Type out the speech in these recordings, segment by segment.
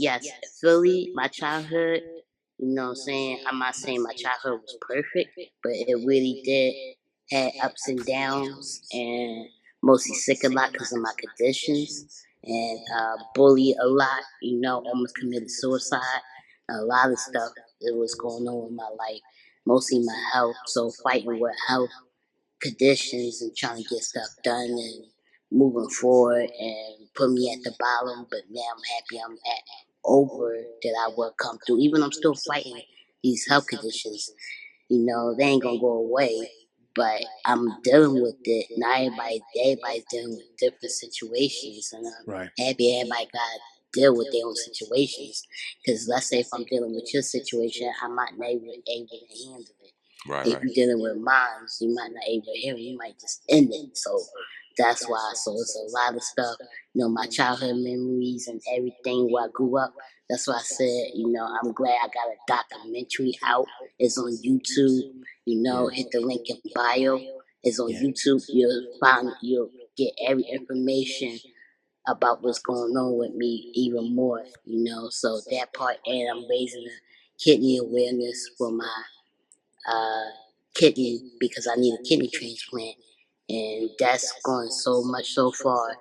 yes, Philly, my childhood, you know what I'm saying? I'm not saying my childhood was perfect, but it really did had ups and downs and mostly sick a lot because of my conditions and bullied a lot, almost committed suicide. A lot of stuff that was going on in my life, mostly my health. So fighting with health conditions and trying to get stuff done and moving forward and put me at the bottom. But now I'm happy I'm at over that I will come through. Even I'm still fighting these health conditions. They ain't gonna go away. But I'm dealing with it. Not everybody's dealing with different situations, and I'm Right. happy everybody got to deal with their own situations. Because let's say if I'm dealing with your situation, I might not be able to handle it. Right, If right. you're dealing with mine, you might not able to hear it. You might just end it. So that's why. So it's a lot of stuff. My childhood memories and everything where I grew up. That's why I said, I'm glad I got a documentary out. It's on YouTube. Hit the link in bio. It's on Yeah. YouTube. You'll get every information about what's going on with me even more. So that part, and I'm raising a kidney awareness for my kidney because I need a kidney transplant, and that's gone so much so far.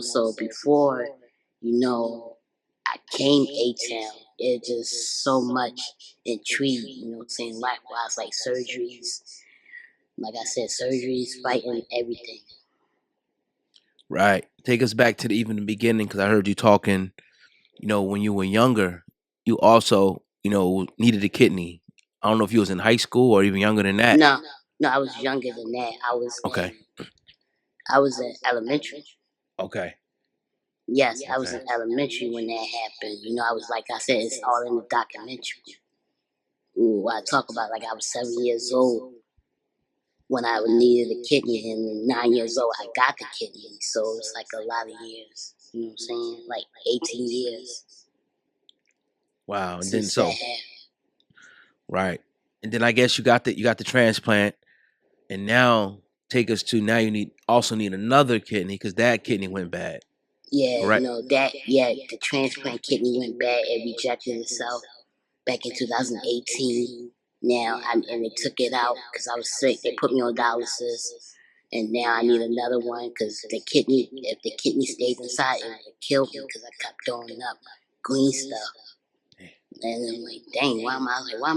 So before, I came A-Town, it just so much intrigue. Saying likewise like surgeries, like I said, surgeries, fighting everything. Right. Take us back to even the beginning because I heard you talking. When you were younger, you also needed a kidney. I don't know if you was in high school or even younger than that. No, no, I was younger than that. Okay. I was in elementary. Okay. Yes, I was Okay. in elementary when that happened. I was like I said, it's all in the documentary. Ooh, I talk about like I was 7 years old when I needed a kidney, and 9 years old I got the kidney. So it's like a lot of years. You know what I'm saying? Like 18 years Wow. And then since that so happened. right. And then I guess you got the transplant, and now take us to now you need another kidney because that kidney went bad. Yeah, Correct. the transplant kidney went bad. It rejected itself back in 2018. Now, and they took it out because I was sick. They put me on dialysis, and now I need another one because if the kidney stayed inside, it would kill me because I kept throwing up green stuff. And I'm like, dang, why am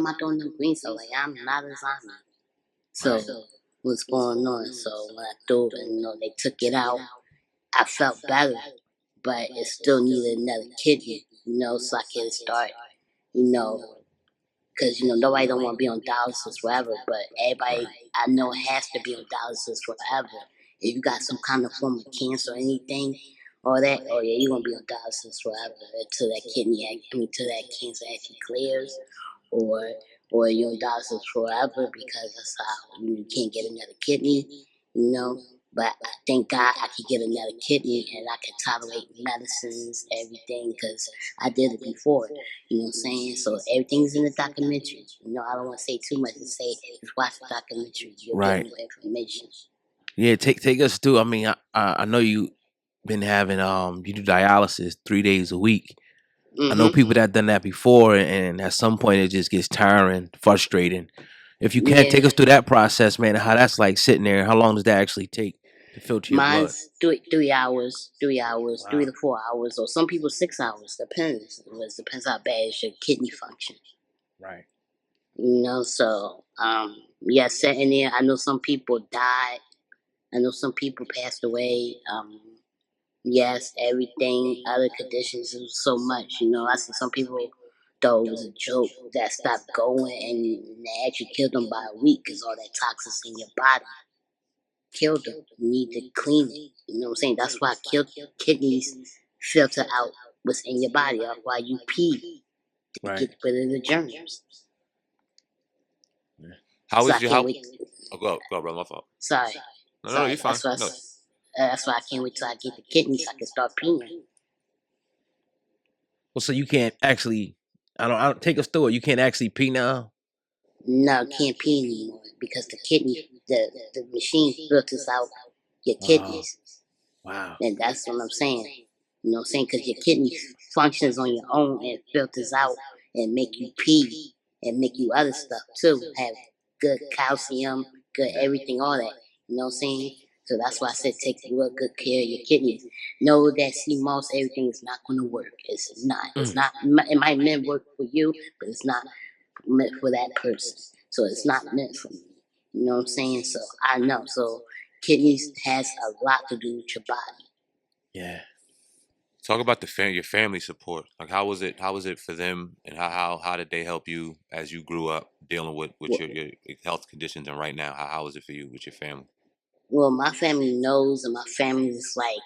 I throwing up green stuff? Like, I'm not a zombie. So, Right. what's going on? So, when I threw it, and they took it out, I felt better, but it still needed another kidney, so I can start, you know, because nobody don't want to be on dialysis forever, but everybody Right. I know has to be on dialysis forever. If you got some kind of form of cancer or anything, or that, oh yeah, you're gonna be on dialysis forever until that till that cancer actually clears, or you're on dialysis forever because that's how you can't get another kidney, you know. But thank God I could get another kidney and I can tolerate medicines, everything, because I did it before. You know what I'm saying? So everything's in the documentary. I don't want to say too much and say just watch the documentary. You'll get Right. more information. Yeah. Take us through. I mean, I know you been having you do dialysis 3 days a week. I know Mm-hmm. people that done that before, and at some point it just gets tiring, frustrating. If you can Yeah. take us through that process, man, how that's like sitting there. How long does that actually take to filter your blood? Mine's 3 hours, 3 hours, Wow. 3 to 4 hours, or some people 6 hours. Depends. It depends how bad is your kidney function. Right. So yeah, sitting there. I know some people died. I know some people passed away. Yes, everything, other conditions, it was so much. I see some people thought it was a joke that stopped going and they actually killed them by a week because all that toxins in your body killed them. You need to clean it. You know what I'm saying? That's why kidneys filter out what's in your body. That's why you pee to Right. get rid of the germs. How So I is you? can't How? wait. Oh, go, bro. My fault. Sorry, No, you're fine. That's why. No. That's why I can't wait till I get the kidneys so I can start peeing. Well, so you can't actually. I don't take us through it. You can't actually pee now. No, can't pee anymore because the machine filters out your Wow. kidneys, Wow. and that's what I'm saying. You know what I'm saying? Because your kidney functions on your own and filters out and make you pee and make you other stuff too. Have good calcium, good everything, all that. You know what I'm saying? So that's why I said take real good care of your kidneys. Know that sea moss, everything is not going to work. It's not. It's not. It might meant work for you, but it's not meant for that person. So it's not meant for me. You know what I'm saying? So I know. So kidneys has a lot to do with your body. Yeah. Talk about your family support. Like, how was it? How was it for them, and how did they help you as you grew up dealing with your health conditions? And right now, how was it for you with your family? Well, my family knows, and my family is like,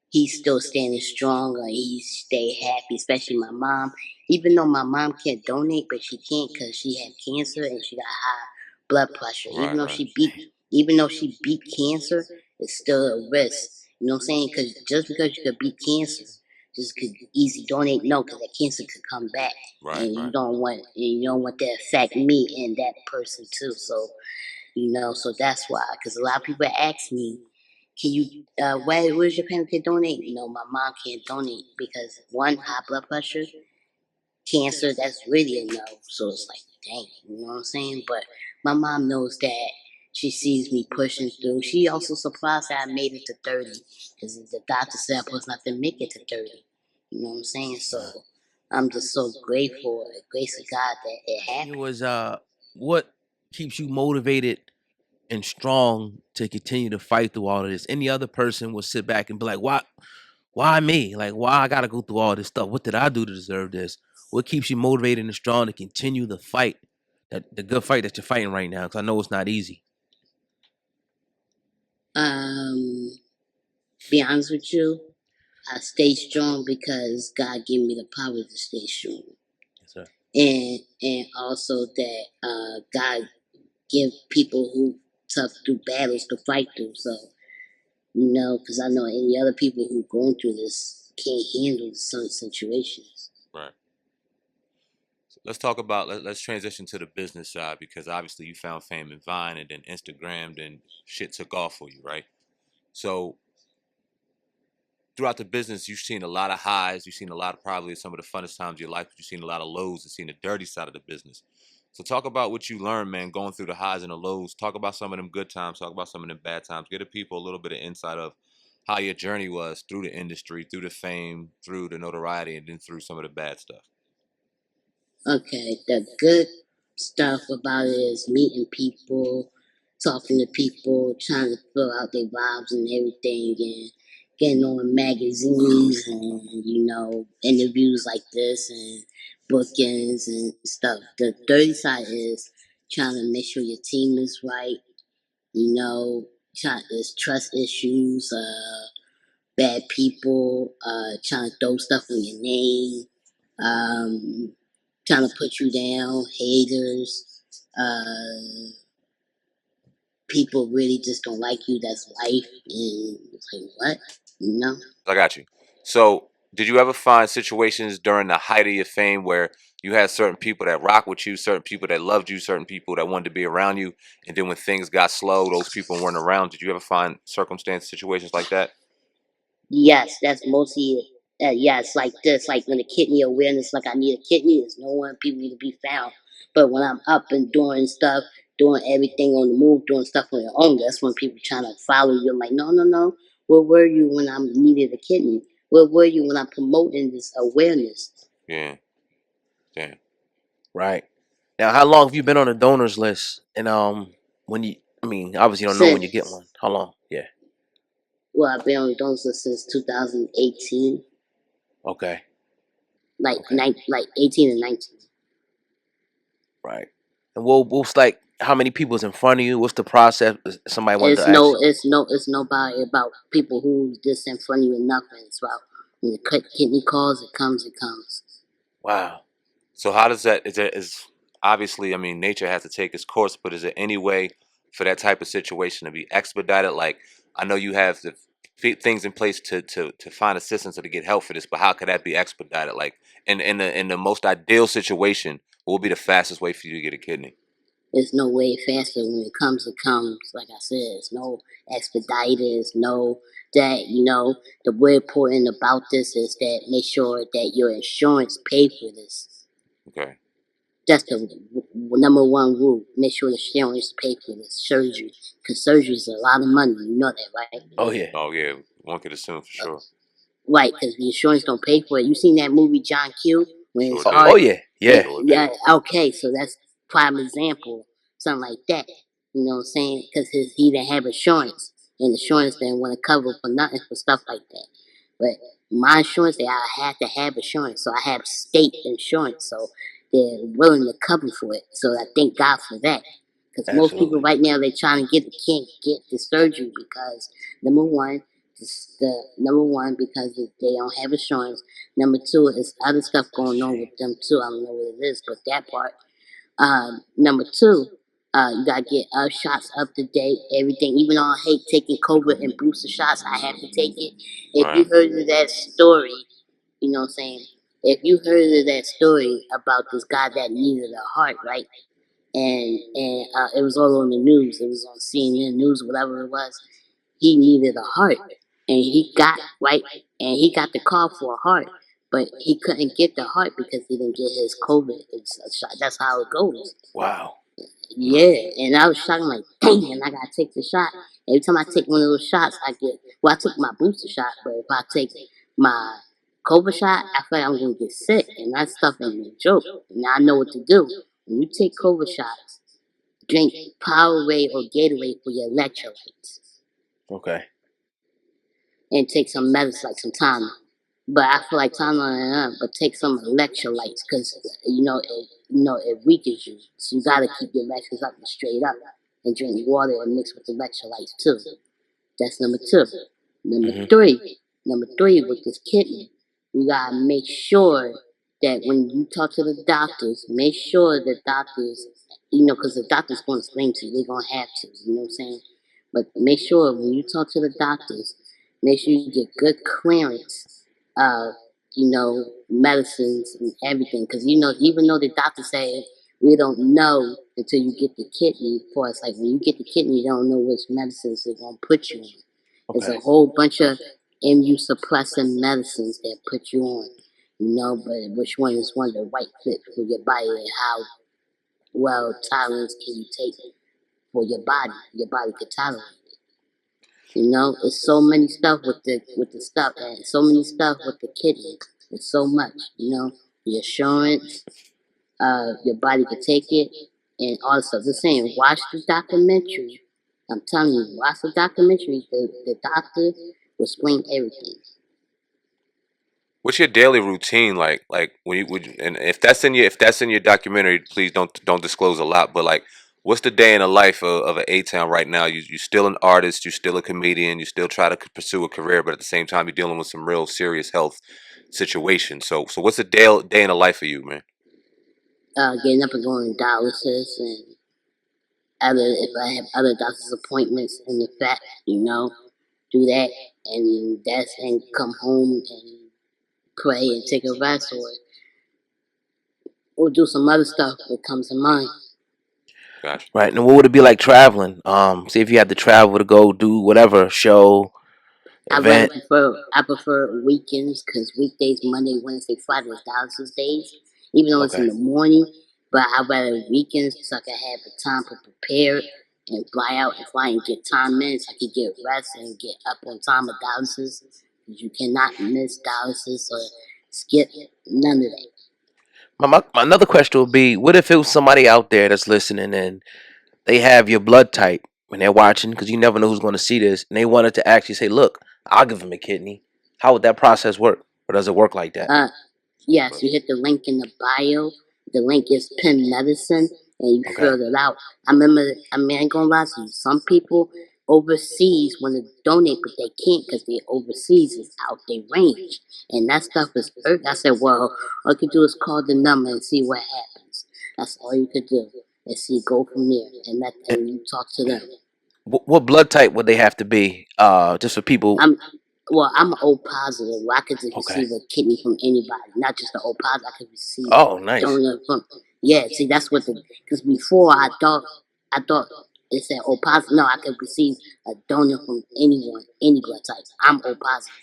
he's still standing strong, or he stay happy, especially my mom. Even though my mom can't donate, but she can't because she had cancer and she got high blood pressure. Right, right. Even though she beat cancer, it's still a risk. You know what I'm saying? Because just because you could beat cancer, just could easy donate, no, because that cancer could come back, Right, and right. you don't want that to affect me and that person too. So so that's why. Because a lot of people ask me, can you, where's your parents can donate? My mom can't donate because one, high blood pressure, cancer, that's really a no. So it's like, dang, you know what I'm saying? But my mom knows that. She sees me pushing through. She also surprised that I made it to 30 because the doctor said I was not to make it to 30. You know what I'm saying? So I'm just so grateful, the grace of God that it You happened. was what keeps you motivated and strong to continue to fight through all of this? Any other person will sit back and be like, why me? Like, why I gotta go through all this stuff? What did I do to deserve this? What keeps you motivated and strong to continue the fight, that the good fight that you're fighting right now? Because I know it's not easy. Be honest with you, I stay strong because God gave me the power to stay strong, Yes, sir. and also that God give people who tough through battles to fight through. So because I know any other people who going through this can't handle some situations. Right. So let's talk about let's transition to the business side, because obviously you found fame in Vine, and then Instagram, then shit took off for you, right? So throughout the business, you've seen a lot of highs. You've seen a lot of probably some of the funnest times of your life. But you've seen a lot of lows and seen the dirty side of the business. So talk about what you learned, man, going through the highs and the lows. Talk about some of them good times. Talk about some of them bad times. Give the people a little bit of insight of how your journey was through the industry, through the fame, through the notoriety, and then through some of the bad stuff. Okay, the good stuff about it is meeting people, talking to people, trying to fill out their vibes and everything, and getting on magazines and interviews like this and bookings and stuff. The dirty side is trying to make sure your team is right. There's trust issues, bad people, trying to throw stuff on your name. Um, Trying to put you down, haters, people really just don't like you. That's life, and it's like what, you know? I got you. So, did you ever find situations during the height of your fame where you had certain people that rock with you, certain people that loved you, certain people that wanted to be around you, and then when things got slow, those people weren't around? Did you ever find situations like that? Yes, that's mostly it. Yes, like this, like when the kidney awareness, like I need a kidney, there's no one people need to be found. But when I'm up and doing stuff, doing everything on the move, doing stuff on your own, that's when people trying to follow you. I'm like, no, no, no. Where were you when I needed a kidney? Where were you when I'm promoting this awareness? Yeah, damn. Right. Now, how long have you been on the donors list? And when you, I mean, obviously you don't know when you get Since, one. How long? Yeah. well, I've been on Donsa since 2018, Okay. like Okay. like 18 and 19. Right. And what's like? How many people's in front of you? What's the process? Somebody wanted to ask. It's nobody about people who's just in front of you and nothing. It's about when the kidney calls, it comes, it comes. Wow. So how does that is obviously, I mean, nature has to take its course, but is there any way for that type of situation to be expedited? Like, I know you have the things in place to find assistance or to get help for this, but how could that be expedited? Like, in the most ideal situation, what would be the fastest way for you to get a kidney? It's no way faster. When it comes, it comes. Like I said, it's no expediters, no that, the way important about this is that make sure that your insurance pay for this. Okay. That's the number one rule. Make sure the insurance pay for the surgery. Because surgery is a lot of money. You know that, right? Oh yeah. Oh yeah, one could assume for sure. Right, because the insurance don't pay for it. You seen that movie John Q when Sure his did. Oh heart? yeah. Yeah. Sure Yeah. did. Okay, so that's prime example, something like that. You know what I'm saying? Because he didn't have insurance, and insurance didn't want to cover for nothing for stuff like that. But my insurance, I had to have insurance, so I have state insurance, so they're willing to cover for it. So I thank God for that. Because most people Absolutely. right now they trying to can't get the surgery because number one, the number one because they don't have insurance. Number two is other stuff going on with them too. I don't know what it is, but that part. Number two, you gotta get shots up to date, everything. Even though I hate taking COVID and booster shots, I have to take it. If you Right. heard of that story, you know what I'm saying? If you heard of that story about this guy that needed a heart, right? And it was all on the news. It was on CNN News, whatever it was. He needed a heart, and he got right, and he got the call for a heart, but he couldn't get the heart because he didn't get his COVID shot. That's how it goes. Wow. Yeah, and I was shocked. I'm like, dang, and I gotta take the shot. Every time I take one of those shots, I get. Well, I took my booster shot, but if I take my COVID shot, I feel like I'm gonna get sick, and that stuff ain't a joke. Now I know what to do. When you take COVID shots, drink Powerade or Gatorade for your electrolytes, Okay. and take some medicine like some Tylenol. But I feel like Tylenol, but take some electrolytes because it weakens you. So you gotta keep your electrolytes up and straight up, and drink water and mix with electrolytes too. That's number two. Number Hmm. three, number three with this kidney, you gotta make sure that when you talk to the doctors, make sure the doctors, because the doctor's gonna explain to you, they're gonna have to, you know what I'm saying? But make sure when you talk to the doctors, make sure you get good clearance of, medicines and everything, because even though the doctor say we don't know until you get the kidney. For us, like when you get the kidney, you don't know which medicines they're gonna put you on. There's a Okay. whole bunch of immune suppressant medicines that put you on, but which one is one of the right fit for your body and how well tolerance can you take for your body? Your body can tolerate. It's so many stuff with the stuff and so many stuff with the kidney. It's so much, the assurance, your body can take it, and also the same. Watch the documentary. I'm telling you, watch the documentary. The doctor will explain everything. What's your daily routine like? Like when you would, and if that's in your documentary, please don't disclose a lot. But like, what's the day in the life of an A-Town right now? You still an artist, you're still a comedian, you still try to pursue a career, but at the same time, you're dealing with some real serious health situations. So what's a day in the life of you, man? Getting up and going to dialysis and other if I have other doctor's appointments in the fact, do that and come home and pray and take a rest or do some other stuff that comes to mind. Gotcha. Right. And what would it be like traveling? See if you had to travel to go do whatever show, event. I prefer weekends because weekdays Monday, Wednesday, Friday is dialysis days. Even though it's in Okay. the morning, but I rather weekends so I can have the time to prepare and fly out and fly and get time minutes. I can get rest and get up on time with dialysis. You cannot miss dialysis or skip none of that. My another question would be: what if it was somebody out there that's listening and they have your blood type when they're watching? Because you never know who's going to see this, and they wanted to actually say, "Look, I'll give them a kidney." How would that process work, or does it work like that? Uh, yes, you hit the link in the bio. The link is Pin Medicine, and you Okay. fill it out. I ain't gonna lie to you. Some people overseas want to donate, but they can't because they overseas is out their range, and that stuff is. I said, well, all you can do is call the number and see what happens. That's all you could do, and see go from there, and you talk to them. What blood type would they have to be? Just for people. I'm I'm O positive. Where I could just Okay. receive a kidney from anybody, not just the O positive. I could receive Oh, nice. donor from Yeah, see, that's what because before I thought it said O positive. No, I could receive a donor from anyone, any blood type. I'm O positive.